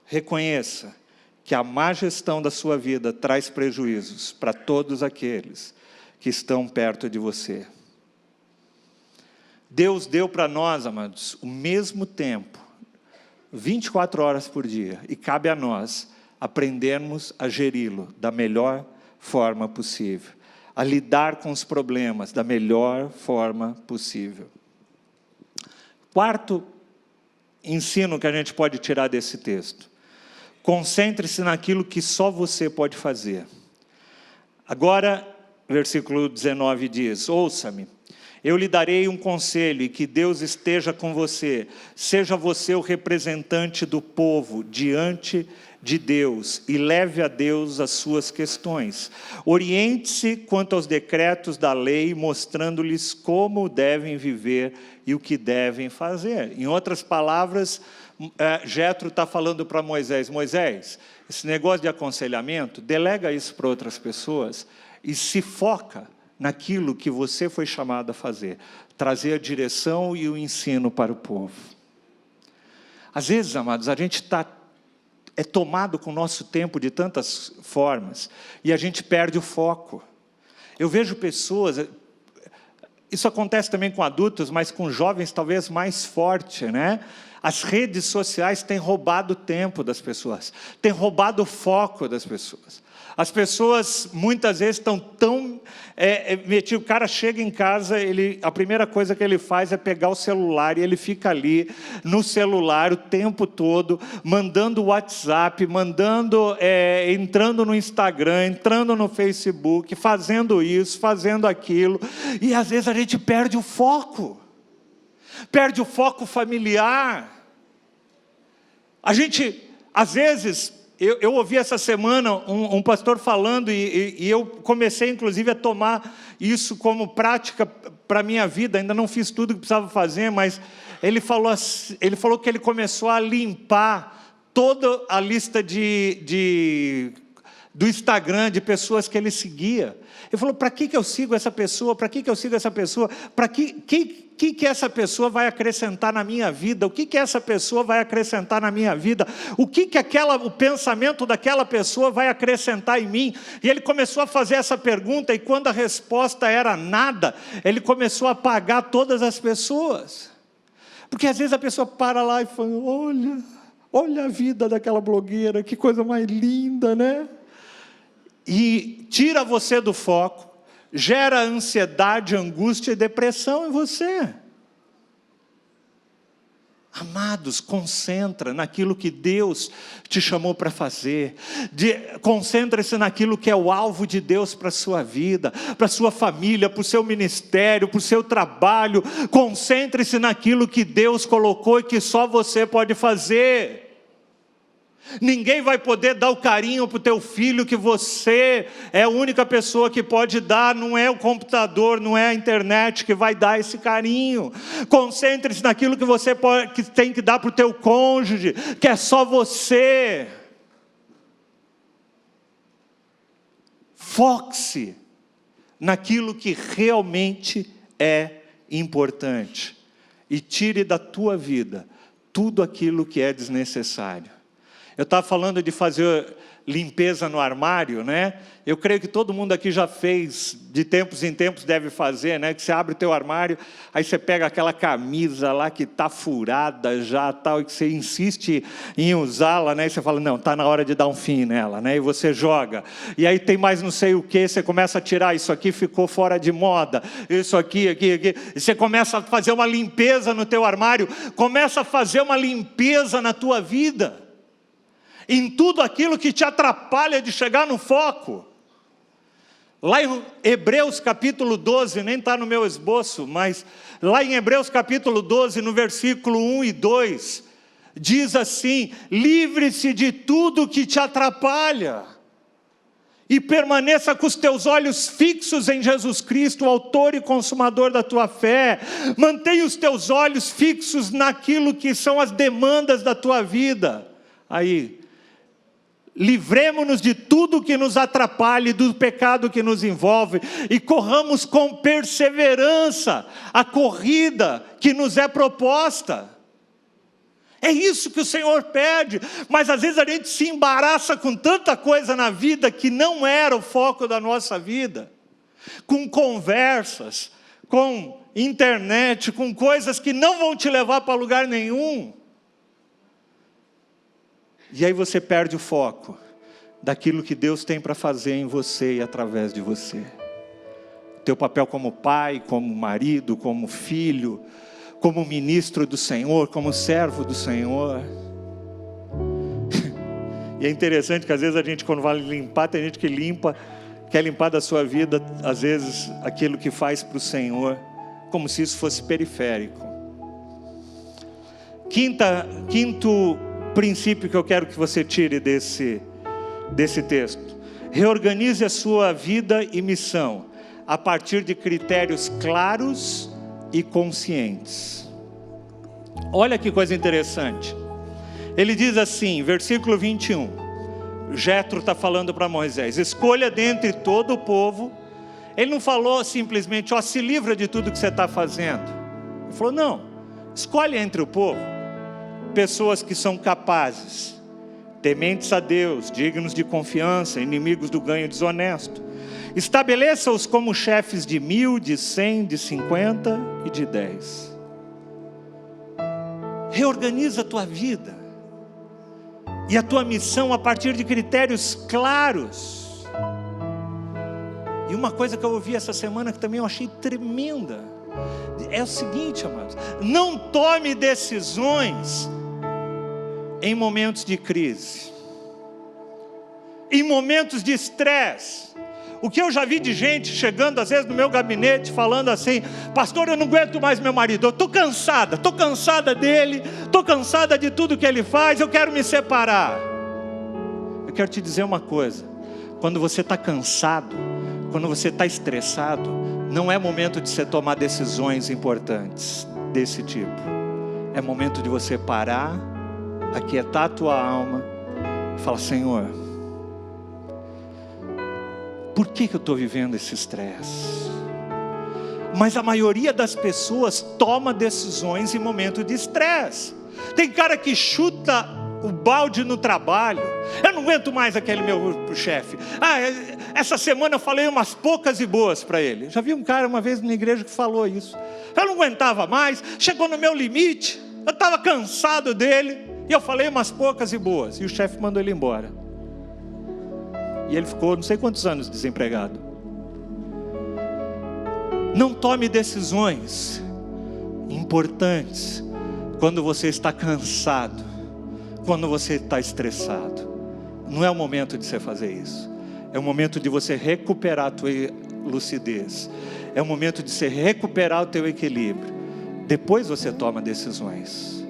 Reconheça que a má gestão da sua vida traz prejuízos para todos aqueles que estão perto de você. Deus deu para nós, amados, o mesmo tempo, 24 horas por dia, e cabe a nós aprendermos a geri-lo da melhor forma possível, a lidar com os problemas da melhor forma possível. Quarto ensino que a gente pode tirar desse texto: concentre-se naquilo que só você pode fazer. Agora, versículo 19 diz: ouça-me, eu lhe darei um conselho, e que Deus esteja com você. Seja você o representante do povo diante de Deus, e leve a Deus as suas questões. Oriente-se quanto aos decretos da lei, mostrando-lhes como devem viver e o que devem fazer. Em outras palavras, Jetro está falando para Moisés: Moisés, esse negócio de aconselhamento, delega isso para outras pessoas e se foca naquilo que você foi chamado a fazer, trazer a direção e o ensino para o povo. Às vezes, amados, a gente é tomado com o nosso tempo de tantas formas, e a gente perde o foco. Eu vejo pessoas, isso acontece também com adultos, mas com jovens talvez mais forte, né? As redes sociais têm roubado o tempo das pessoas, têm roubado o foco das pessoas. As pessoas muitas vezes estão tão metidas. O cara chega em casa, a primeira coisa que ele faz é pegar o celular, e ele fica ali no celular o tempo todo, mandando WhatsApp, entrando no Instagram, entrando no Facebook, fazendo isso, fazendo aquilo, e às vezes a gente perde o foco familiar. A gente, às vezes, eu ouvi essa semana um pastor falando, e eu comecei inclusive a tomar isso como prática para a minha vida. Ainda não fiz tudo que precisava fazer, mas ele falou que ele começou a limpar toda a lista do Instagram de pessoas que ele seguia. Ele falou: para que eu sigo essa pessoa? Para que eu sigo essa pessoa? Para que essa pessoa vai acrescentar na minha vida? O que essa pessoa vai acrescentar na minha vida? O que o pensamento daquela pessoa vai acrescentar em mim? E ele começou a fazer essa pergunta, e quando a resposta era nada, ele começou a apagar todas as pessoas. Porque às vezes a pessoa para lá e fala: olha a vida daquela blogueira, que coisa mais linda, né? E tira você do foco, gera ansiedade, angústia e depressão em você. Amados, concentra naquilo que Deus te chamou para fazer. Concentre-se naquilo que é o alvo de Deus para a sua vida, para a sua família, para o seu ministério, para o seu trabalho. Concentre-se naquilo que Deus colocou e que só você pode fazer. Ninguém vai poder dar o carinho para o teu filho que você é a única pessoa que pode dar. Não é o computador, não é a internet que vai dar esse carinho. Concentre-se naquilo que tem que dar para o teu cônjuge, que é só você. Foque-se naquilo que realmente é importante, e tire da tua vida tudo aquilo que é desnecessário. Eu estava falando de fazer limpeza no armário, né? Eu creio que todo mundo aqui já fez, de tempos em tempos deve fazer, né? Que você abre o teu armário, aí você pega aquela camisa lá que está furada já, tal, e que você insiste em usá-la, né? E você fala: não, está na hora de dar um fim nela, né? E você joga. E aí tem mais não sei o que, você começa a tirar: isso aqui ficou fora de moda, isso aqui. E você começa a fazer uma limpeza no teu armário, começa a fazer uma limpeza na tua vida, em tudo aquilo que te atrapalha de chegar no foco. Lá em Hebreus capítulo 12, nem está no meu esboço, mas lá em Hebreus capítulo 12, no versículo 1 e 2, diz assim: livre-se de tudo que te atrapalha e permaneça com os teus olhos fixos em Jesus Cristo, o autor e consumador da tua fé. Mantenha os teus olhos fixos naquilo que são as demandas da tua vida. Aí, livremo-nos de tudo que nos atrapalhe, do pecado que nos envolve, e corramos com perseverança a corrida que nos é proposta. É isso que o Senhor pede, mas às vezes a gente se embaraça com tanta coisa na vida que não era o foco da nossa vida, com conversas, com internet, com coisas que não vão te levar para lugar nenhum. E aí você perde o foco daquilo que Deus tem para fazer em você e através de você. Teu papel como pai, como marido, como filho, como ministro do Senhor, como servo do Senhor. E é interessante que às vezes a gente, quando vai limpar, tem gente que quer limpar da sua vida, às vezes, aquilo que faz para o Senhor, como se isso fosse periférico. Quinto princípio que eu quero que você tire desse texto: reorganize a sua vida e missão a partir de critérios claros e conscientes. Olha que coisa interessante. Ele diz assim, versículo 21, Jetro está falando para Moisés: escolha dentre todo o povo. Ele não falou simplesmente, se livra de tudo que você está fazendo. Ele falou, não, escolhe entre o povo pessoas que são capazes, tementes a Deus, dignos de confiança, inimigos do ganho desonesto. Estabeleça-os como chefes de 1.000, de 100, de 50 e de 10. Reorganiza a tua vida e a tua missão a partir de critérios claros. E uma coisa que eu ouvi essa semana que também eu achei tremenda é o seguinte, amados: não tome decisões em momentos de crise, em momentos de estresse. O que eu já vi de gente chegando às vezes no meu gabinete falando assim: pastor, eu não aguento mais meu marido, eu estou cansada dele, estou cansada de tudo que ele faz, eu quero me separar. Eu quero te dizer uma coisa: quando você está cansado, quando você está estressado, não é momento de você tomar decisões importantes desse tipo. É momento de você parar, aquietar a tua alma e falar: Senhor, por que eu estou vivendo esse estresse? Mas a maioria das pessoas toma decisões em momento de estresse. Tem cara que chuta o balde no trabalho: eu não aguento mais aquele meu chefe. Essa semana eu falei umas poucas e boas para ele. Já vi um cara uma vez na igreja que falou isso. Eu não aguentava mais, chegou no meu limite, eu estava cansado dele, e eu falei umas poucas e boas, e o chefe mandou ele embora. E ele ficou não sei quantos anos desempregado. Não tome decisões importantes quando você está cansado, quando você está estressado. Não é o momento de você fazer isso. É o momento de você recuperar a tua lucidez. É o momento de você recuperar o teu equilíbrio. Depois você toma decisões.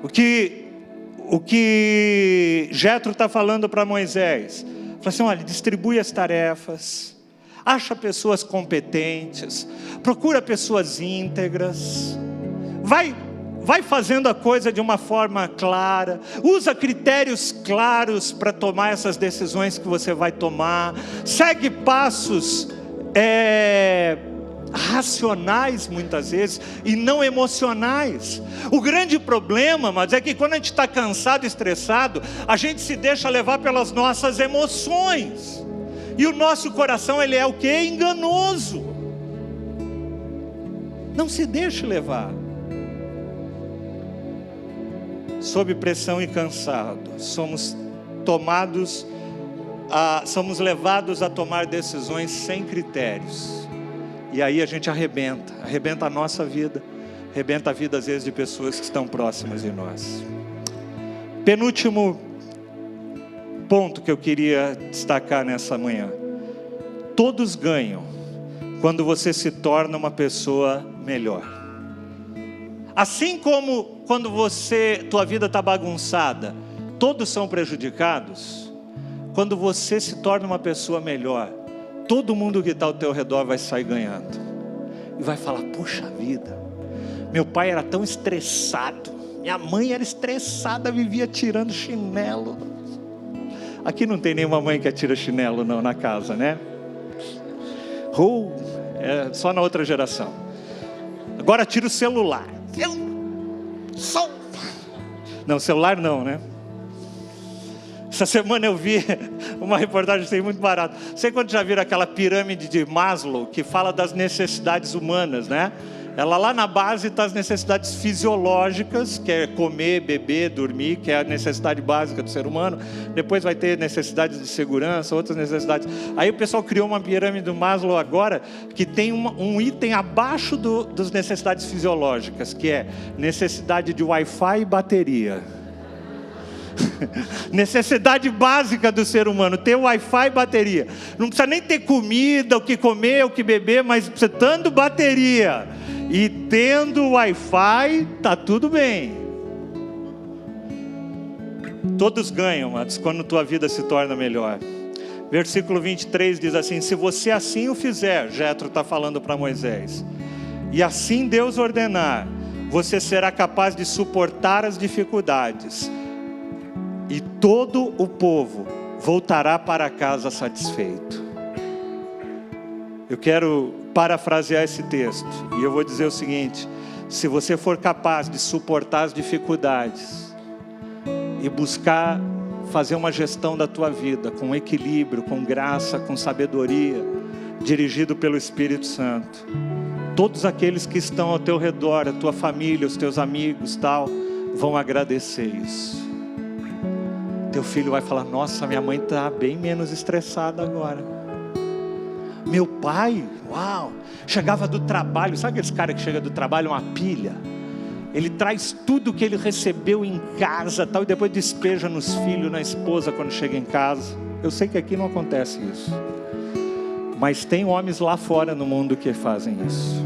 O que Jetro está falando para Moisés: fala assim, olha, distribui as tarefas, acha pessoas competentes, procura pessoas íntegras, vai fazendo a coisa de uma forma clara, usa critérios claros para tomar essas decisões que você vai tomar, segue passos racionais muitas vezes e não emocionais. O grande problema, mas é que quando a gente está cansado, estressado, a gente se deixa levar pelas nossas emoções, e o nosso coração, ele é o quê? Enganoso. Não se deixe levar. Sob pressão e cansado, somos levados a tomar decisões sem critérios. E aí a gente arrebenta a nossa vida, arrebenta a vida às vezes de pessoas que estão próximas de nós. Penúltimo ponto que eu queria destacar nessa manhã: todos ganham quando você se torna uma pessoa melhor. Assim como quando tua vida está bagunçada, todos são prejudicados. quando você se torna uma pessoa melhor, todo mundo que está ao teu redor vai sair ganhando. E vai falar, puxa vida, meu pai era tão estressado, minha mãe era estressada, vivia tirando chinelo. Aqui não tem nenhuma mãe que atira chinelo não na casa, né? É só na outra geração. Agora tira o celular. Não, celular não, né? Essa semana eu vi uma reportagem assim, muito barata. Sei quando já viram aquela pirâmide de Maslow, que fala das necessidades humanas, né? Ela lá na base está as necessidades fisiológicas, que é comer, beber, dormir, que é a necessidade básica do ser humano. Depois vai ter necessidades de segurança, outras necessidades. Aí o pessoal criou uma pirâmide do Maslow agora, que tem um item abaixo das necessidades fisiológicas, que é necessidade de Wi-Fi e bateria. Necessidade básica do ser humano, ter Wi-Fi e bateria. Não precisa nem ter comida, o que comer, o que beber, mas precisa tendo bateria e tendo Wi-Fi, tá tudo bem. Todos ganham, mas quando tua vida se torna melhor. Versículo 23 diz assim: se você assim o fizer, Jetro está falando para Moisés, e assim Deus ordenar, você será capaz de suportar as dificuldades, e todo o povo voltará para casa satisfeito. Eu quero parafrasear esse texto, e eu vou dizer o seguinte: se você for capaz de suportar as dificuldades, e buscar fazer uma gestão da tua vida, com equilíbrio, com graça, com sabedoria, dirigido pelo Espírito Santo, todos aqueles que estão ao teu redor, a tua família, os teus amigos, tal, vão agradecer isso. Teu filho vai falar: nossa, minha mãe está bem menos estressada agora. Meu pai, uau, chegava do trabalho, sabe aqueles caras que chegam do trabalho, uma pilha? Ele traz tudo que ele recebeu em casa, tal, e depois despeja nos filhos, na esposa quando chega em casa. Eu sei que aqui não acontece isso, mas tem homens lá fora no mundo que fazem isso.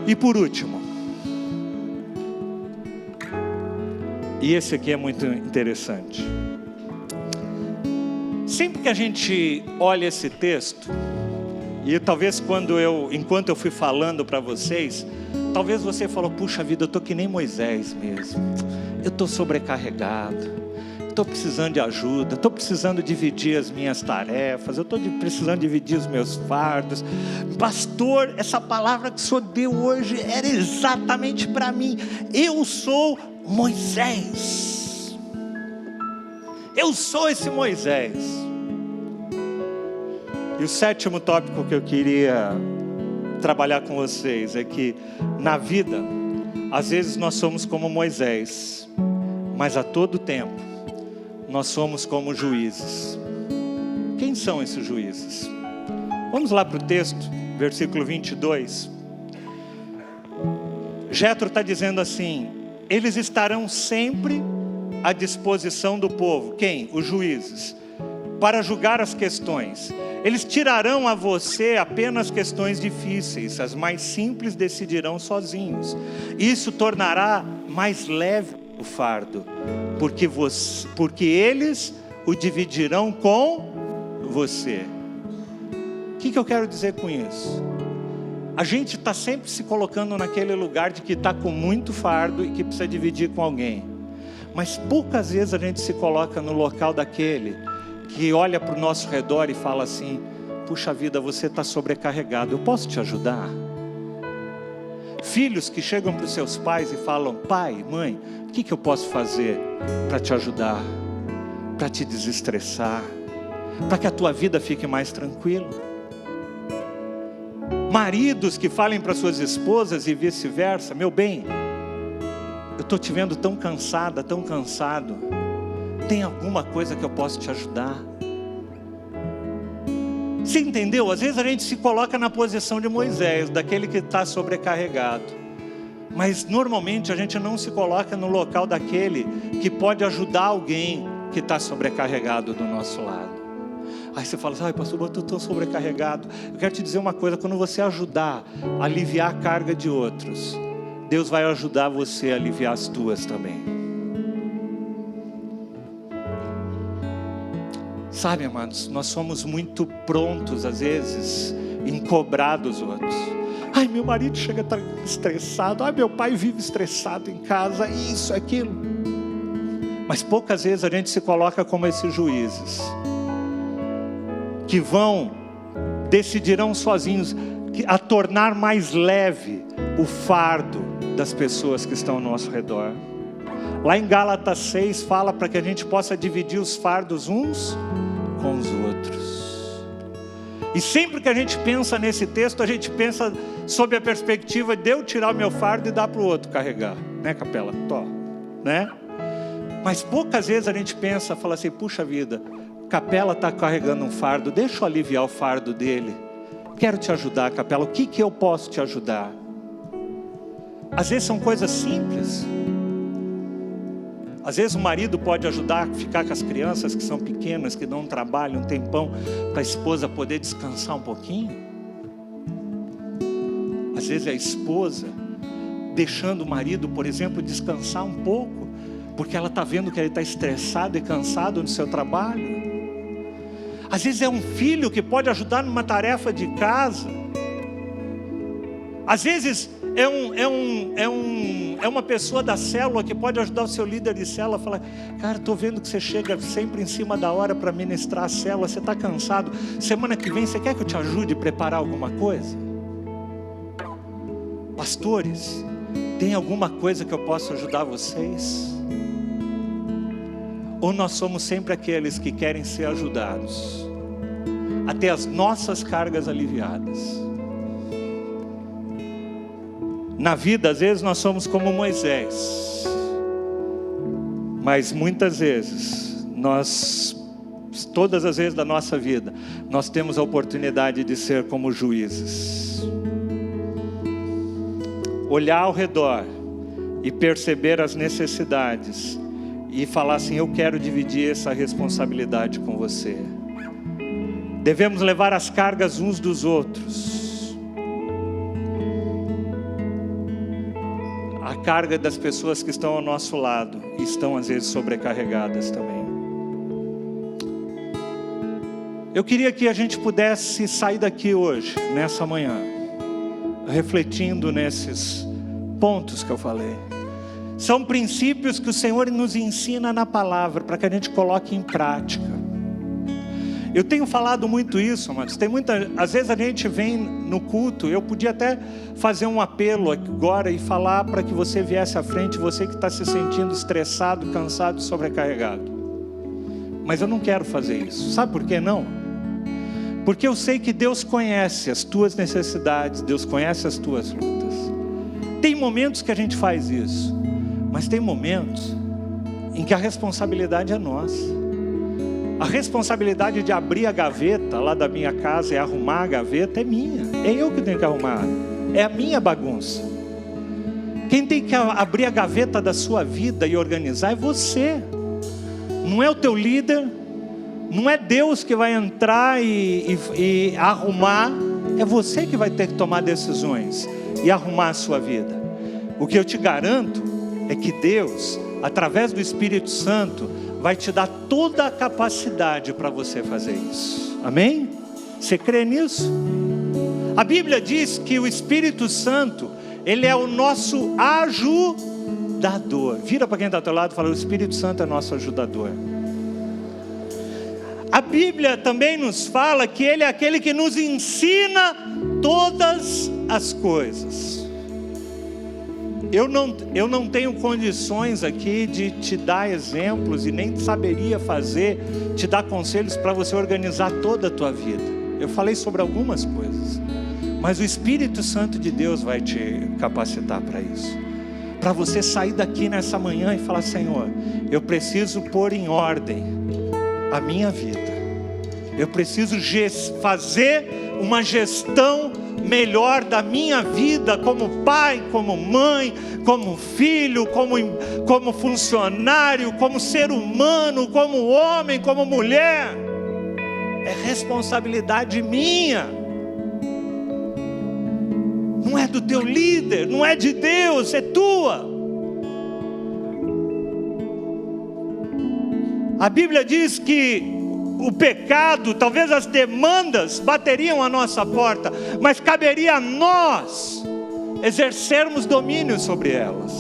E por último, e esse aqui é muito interessante. Sempre que a gente olha esse texto, e talvez enquanto eu fui falando para vocês, talvez você falou: puxa vida, eu estou que nem Moisés mesmo, eu estou sobrecarregado, estou precisando de ajuda, estou precisando dividir as minhas tarefas, eu estou precisando dividir os meus fardos. Pastor, essa palavra que o senhor deu hoje era exatamente para mim. Eu sou Moisés, eu sou esse Moisés. E o sétimo tópico que eu queria trabalhar com vocês é que na vida, às vezes nós somos como Moisés, mas a todo tempo nós somos como juízes. Quem são esses juízes? Vamos lá para o texto, versículo 22. Jetro está dizendo assim: eles estarão sempre à disposição do povo. Quem? Os juízes, para julgar as questões. Eles tirarão a você apenas questões difíceis, as mais simples decidirão sozinhos. Isso tornará mais leve o fardo, porque eles o dividirão com você. O que eu quero dizer com isso? A gente está sempre se colocando naquele lugar de que está com muito fardo e que precisa dividir com alguém. Mas poucas vezes a gente se coloca no local daquele que olha para o nosso redor e fala assim: puxa vida, você está sobrecarregado, eu posso te ajudar? Filhos que chegam para os seus pais e falam: pai, mãe, o que eu posso fazer para te ajudar, para te desestressar, para que a tua vida fique mais tranquila? Maridos que falem para suas esposas e vice-versa: meu bem, eu estou te vendo tão cansada, tão cansado, tem alguma coisa que eu posso te ajudar? Você entendeu? Às vezes a gente se coloca na posição de Moisés, daquele que está sobrecarregado. Mas normalmente a gente não se coloca no local daquele que pode ajudar alguém que está sobrecarregado do nosso lado. Aí você fala assim: ai pastor, eu estou tão sobrecarregado. Eu quero te dizer uma coisa: quando você ajudar a aliviar a carga de outros, Deus vai ajudar você a aliviar as tuas também. Sabe, amados, nós somos muito prontos, às vezes, em cobrar dos outros. Ai, meu marido chega estressado. Ai, meu pai vive estressado em casa. Isso, aquilo. Mas poucas vezes a gente se coloca como esses juízes que decidirão sozinhos a tornar mais leve o fardo das pessoas que estão ao nosso redor. Lá em Gálatas 6 fala para que a gente possa dividir os fardos uns com os outros. E sempre que a gente pensa nesse texto, a gente pensa sob a perspectiva de eu tirar o meu fardo e dar para o outro carregar, né, Capela? Né? Mas poucas vezes a gente pensa, fala assim, puxa vida, Capela está carregando um fardo, deixa eu aliviar o fardo dele. Quero te ajudar, Capela, o que eu posso te ajudar? Às vezes são coisas simples. Às vezes o marido pode ajudar a ficar com as crianças que são pequenas, que não trabalham um tempão, para a esposa poder descansar um pouquinho. Às vezes é a esposa deixando o marido, por exemplo, descansar um pouco, porque ela está vendo que ele está estressado e cansado no seu trabalho. Às vezes é um filho que pode ajudar numa tarefa de casa. Às vezes é uma pessoa da célula que pode ajudar o seu líder de célula a falar, cara, estou vendo que você chega sempre em cima da hora para ministrar a célula, você está cansado, semana que vem você quer que eu te ajude a preparar alguma coisa? Pastores, tem alguma coisa que eu possa ajudar vocês? Ou nós somos sempre aqueles que querem ser ajudados a ter as nossas cargas aliviadas? Na vida, às vezes nós somos como Moisés, mas muitas vezes, todas as vezes da nossa vida, nós temos a oportunidade de ser como juízes. Olhar ao redor e perceber as necessidades e falar assim, eu quero dividir essa responsabilidade com você. Devemos levar as cargas uns dos outros. A carga das pessoas que estão ao nosso lado estão às vezes sobrecarregadas também. Eu queria que a gente pudesse sair daqui hoje, nessa manhã, refletindo nesses pontos que eu falei. São princípios que o Senhor nos ensina na palavra, para que a gente coloque em prática. Eu tenho falado muito isso, mas às vezes a gente vem no culto, eu podia até fazer um apelo agora e falar para que você viesse à frente, você que está se sentindo estressado, cansado, sobrecarregado. Mas eu não quero fazer isso. Sabe por que não? Porque eu sei que Deus conhece as tuas necessidades, Deus conhece as tuas lutas. Tem momentos que a gente faz isso, mas tem momentos em que a responsabilidade é nossa. A responsabilidade de abrir a gaveta lá da minha casa e arrumar a gaveta é minha. É eu que tenho que arrumar. É a minha bagunça. Quem tem que abrir a gaveta da sua vida e organizar é você. Não é o teu líder. Não é Deus que vai entrar e arrumar. É você que vai ter que tomar decisões e arrumar a sua vida. O que eu te garanto é que Deus, através do Espírito Santo, vai te dar toda a capacidade para você fazer isso. Amém? Você crê nisso? A Bíblia diz que o Espírito Santo, ele é o nosso ajudador. Vira para quem está ao teu lado e fala, o Espírito Santo é nosso ajudador. A Bíblia também nos fala que ele é aquele que nos ensina todas as coisas. Eu não tenho condições aqui de te dar exemplos e nem saberia te dar conselhos para você organizar toda a tua vida. Eu falei sobre algumas coisas, mas o Espírito Santo de Deus vai te capacitar para isso. Para você sair daqui nessa manhã e falar, Senhor, eu preciso pôr em ordem a minha vida. Eu preciso fazer uma gestão melhor da minha vida, como pai, como mãe, como filho, como funcionário, como ser humano, como homem, como mulher. É responsabilidade minha. Não é do teu líder, não é de Deus, é tua. A Bíblia diz que o pecado, talvez as demandas bateriam a nossa porta, mas caberia a nós exercermos domínio sobre elas.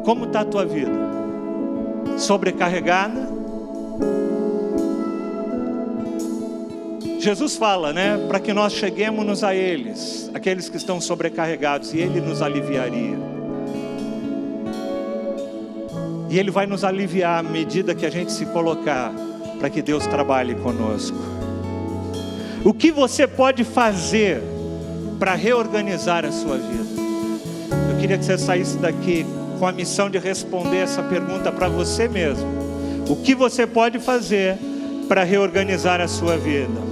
Como está a tua vida? Sobrecarregada? Jesus fala, né, para que nós cheguemos a eles, aqueles que estão sobrecarregados, e Ele nos aliviaria. E Ele vai nos aliviar à medida que a gente se colocar, para que Deus trabalhe conosco. O que você pode fazer para reorganizar a sua vida? Eu queria que você saísse daqui com a missão de responder essa pergunta para você mesmo. O que você pode fazer para reorganizar a sua vida?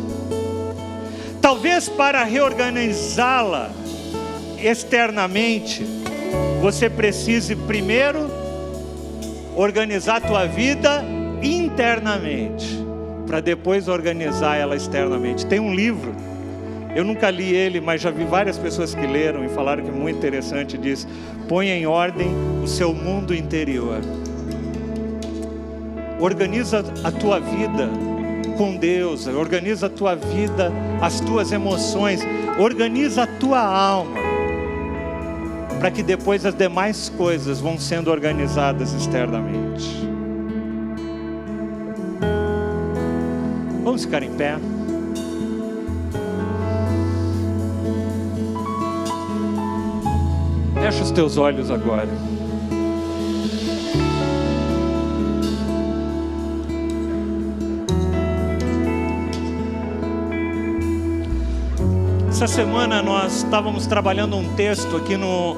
Talvez para reorganizá-la externamente, você precise primeiro organizar a tua vida internamente, para depois organizar ela externamente. Tem um livro, eu nunca li ele, mas já vi várias pessoas que leram e falaram que é muito interessante. Diz: ponha em ordem o seu mundo interior. Organiza a tua vida com Deus, organiza a tua vida, as tuas emoções, organiza a tua alma, para que depois as demais coisas vão sendo organizadas externamente. Vamos ficar em pé. Fecha os teus olhos agora. Essa semana nós estávamos trabalhando um texto aqui no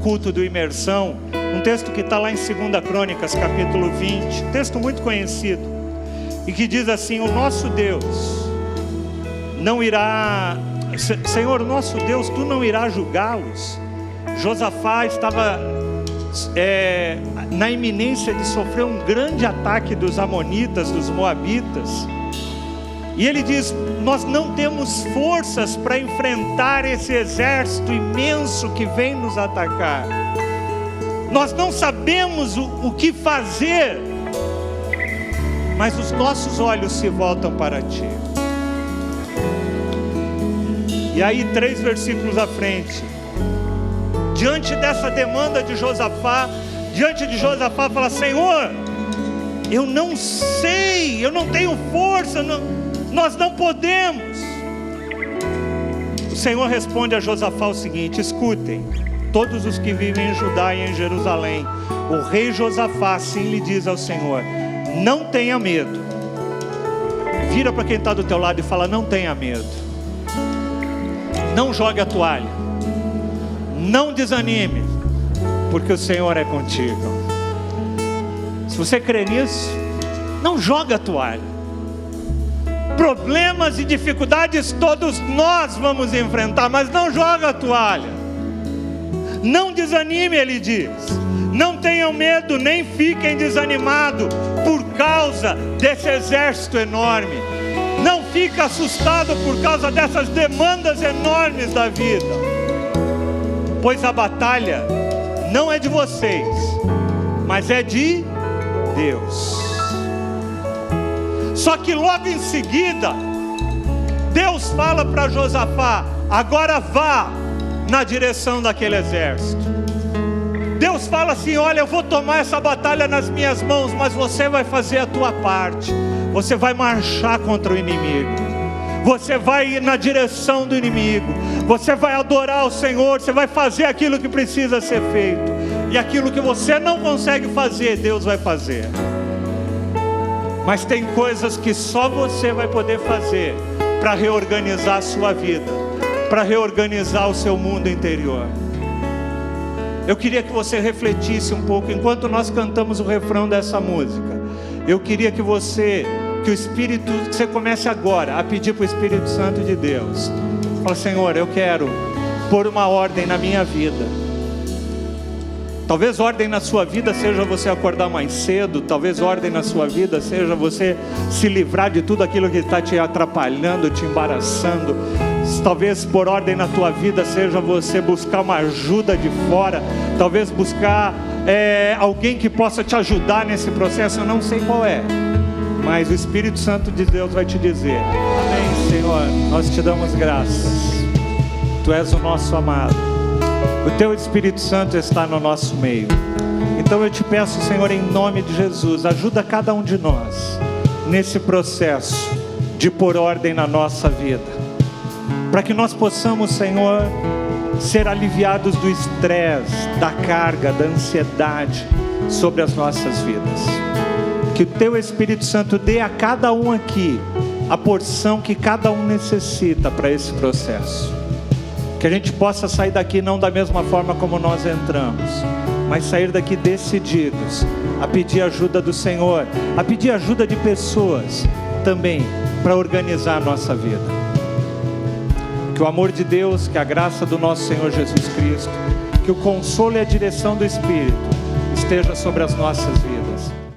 culto do Imersão, um texto que está lá em 2 Crônicas, capítulo 20, texto muito conhecido, e que diz assim: o nosso Deus não irá, Senhor, nosso Deus, Tu não irás julgá-los. Josafá estava na iminência de sofrer um grande ataque dos amonitas, dos moabitas, e ele diz: nós não temos forças para enfrentar esse exército imenso que vem nos atacar. Nós não sabemos o que fazer, mas os nossos olhos se voltam para Ti. E aí, 3 versículos à frente, diante dessa demanda de Josafá, fala: Senhor, eu não sei, eu não tenho força, nós não podemos. O Senhor responde a Josafá o seguinte: escutem, todos os que vivem em Judá e em Jerusalém, o rei Josafá assim lhe diz ao Senhor: não tenha medo. Vira para quem está do teu lado e fala: não tenha medo. Não jogue a toalha. Não desanime, porque o Senhor é contigo. Se você crê nisso, não joga a toalha. Problemas e dificuldades todos nós vamos enfrentar, mas não joga a toalha. Não desanime, ele diz. Não tenham medo, nem fiquem desanimados por causa desse exército enorme. Não fique assustado por causa dessas demandas enormes da vida, pois a batalha não é de vocês, mas é de Deus. Só que logo em seguida, Deus fala para Josafá: agora vá na direção daquele exército. Deus fala assim: olha, eu vou tomar essa batalha nas minhas mãos, mas você vai fazer a tua parte. Você vai marchar contra o inimigo. Você vai ir na direção do inimigo. Você vai adorar o Senhor. Você vai fazer aquilo que precisa ser feito. E aquilo que você não consegue fazer, Deus vai fazer. Mas tem coisas que só você vai poder fazer para reorganizar a sua vida, para reorganizar o seu mundo interior. Eu queria que você refletisse um pouco enquanto nós cantamos o refrão dessa música. Eu queria que você comece agora a pedir para o Espírito Santo de Deus. Fala: Senhor, eu quero pôr uma ordem na minha vida. Talvez ordem na sua vida seja você acordar mais cedo. Talvez ordem na sua vida seja você se livrar de tudo aquilo que está te atrapalhando, te embaraçando. Talvez por ordem na tua vida seja você buscar uma ajuda de fora. Talvez buscar alguém que possa te ajudar nesse processo, eu não sei qual é, mas o Espírito Santo de Deus vai te dizer. Amém, Senhor, nós te damos graças. Tu és o nosso amado, o Teu Espírito Santo está no nosso meio. Então eu te peço, Senhor, em nome de Jesus, ajuda cada um de nós nesse processo de pôr ordem na nossa vida, para que nós possamos, Senhor, ser aliviados do estresse, da carga, da ansiedade sobre as nossas vidas. Que o Teu Espírito Santo dê a cada um aqui a porção que cada um necessita para esse processo. Que a gente possa sair daqui não da mesma forma como nós entramos, mas sair daqui decididos a pedir ajuda do Senhor, a pedir ajuda de pessoas também para organizar a nossa vida. Que o amor de Deus, que a graça do nosso Senhor Jesus Cristo, que o consolo e a direção do Espírito esteja sobre as nossas vidas.